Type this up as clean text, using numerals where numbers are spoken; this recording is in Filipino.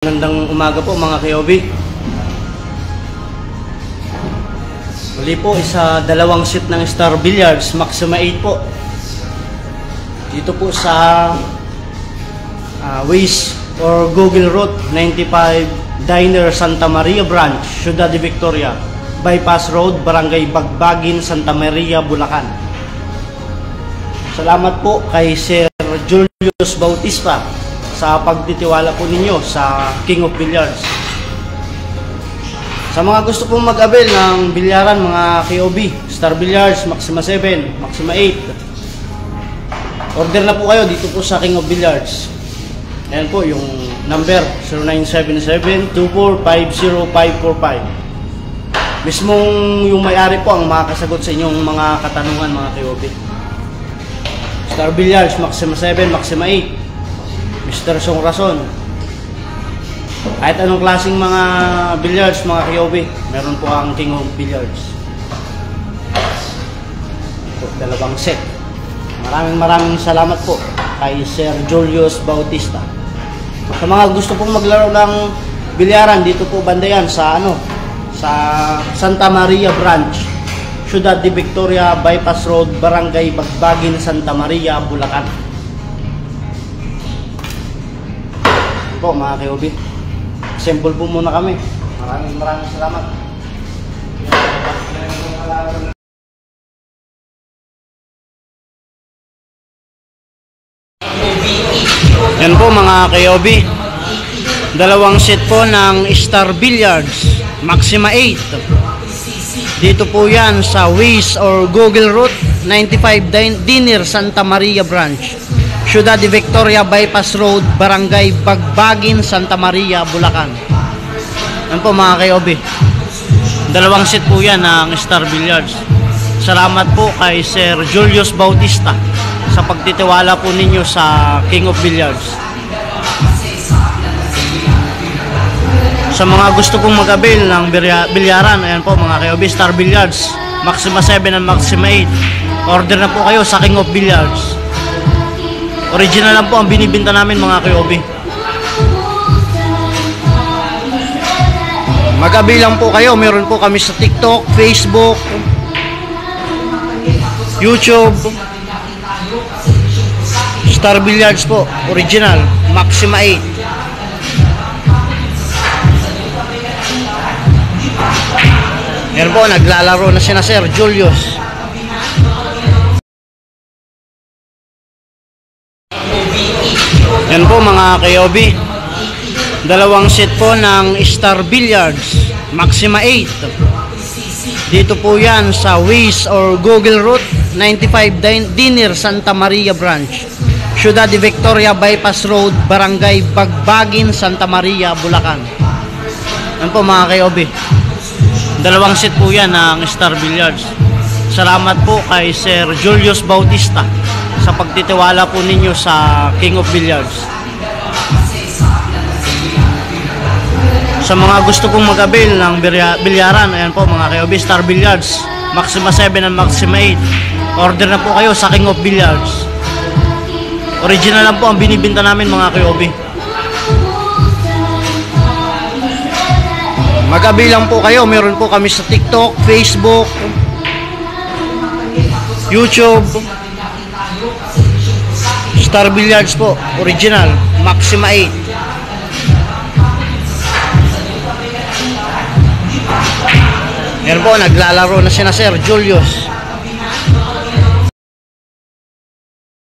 Magandang umaga po mga Kyobi. Muli po isa dalawang set ng Star Billiards Maxima 8 po. Dito po sa Waze or Google Route 95 Diner Santa Maria Branch, Ciudad de Victoria, Bypass Road, Barangay Bagbagin, Santa Maria, Bulacan. Salamat po kay Sir Julius Bautista sa pagtitiwala po ninyo sa King of Billiards. Sa mga gusto pong mag-avail ng bilyaran mga KOB, Star Billiards, Maxima 7, Maxima 8, order na po kayo dito po sa King of Billiards. Ayan po yung number 0977-2450-545. Mismong yung may-ari po ang makakasagot sa inyong mga katanungan mga KOB. Star Billiards, Maxima 7, Maxima 8, Mr. Song Rason. Kahit anong klaseng mga billiards mga KOB, meron po ang King of Billiards. Ito, dalawang set. Maraming salamat po kay Sir Julius Bautista. Sa mga gusto pong maglaro ng bilyaran, dito po bandayan sa sa Santa Maria Branch, Ciudad de Victoria, Bypass Road, Barangay Bagbagin, Santa Maria, Bulacan. Po mga KOB, sample po muna kami. Maraming salamat. Yan po mga KOB, dalawang set po ng Star Billiards Maxima 8. Dito po yan sa Waze or Google Route 95 Diner Santa Maria Branch, Ciudad de Victoria, Bypass Road, Barangay Bagbagin, Santa Maria, Bulacan. Yan po mga KOB, dalawang set po yan ng Star Billiards. Salamat po kay Sir Julius Bautista sa pagtitiwala po ninyo sa King of Billiards. Sa mga gusto pong mag-avail ng bilyaran, ayan po mga KOB, Star Billiards Maxima 7 and Maxima 8, order na po kayo sa King of Billiards. Original lang po ang binibinta namin mga KOB. Mag-avail lang po kayo. Meron po kami sa TikTok, Facebook, YouTube. Star Billiards po, original, Maxima 8. Meron po, naglalaro na sina Sir Julius. Yan po mga KOB, dalawang set po ng Star Billiards Maxima 8. Dito po yan sa Waze or Google Route 95 Diner Santa Maria Branch, Ciudad de Victoria, Bypass Road, Barangay Bagbagin, Santa Maria, Bulacan. Yan po mga KOB, dalawang set po yan ng Star Billiards. Salamat po kay Sir Julius Bautista sa pagtitiwala po ninyo sa King of Billiards. Sa mga gusto pong mag-avail ng bilyaran, ayan po mga KOB, Star Billiards Maxima 7 and Maxima 8, order na po kayo sa King of Billiards. Original lang po ang binibinta namin mga KOB. Mag-avail lang po kayo. Meron po kami sa TikTok, Facebook, YouTube. Star Billiards po, original, Maxima 8. Meron po, naglalaro na sina Sir Julius.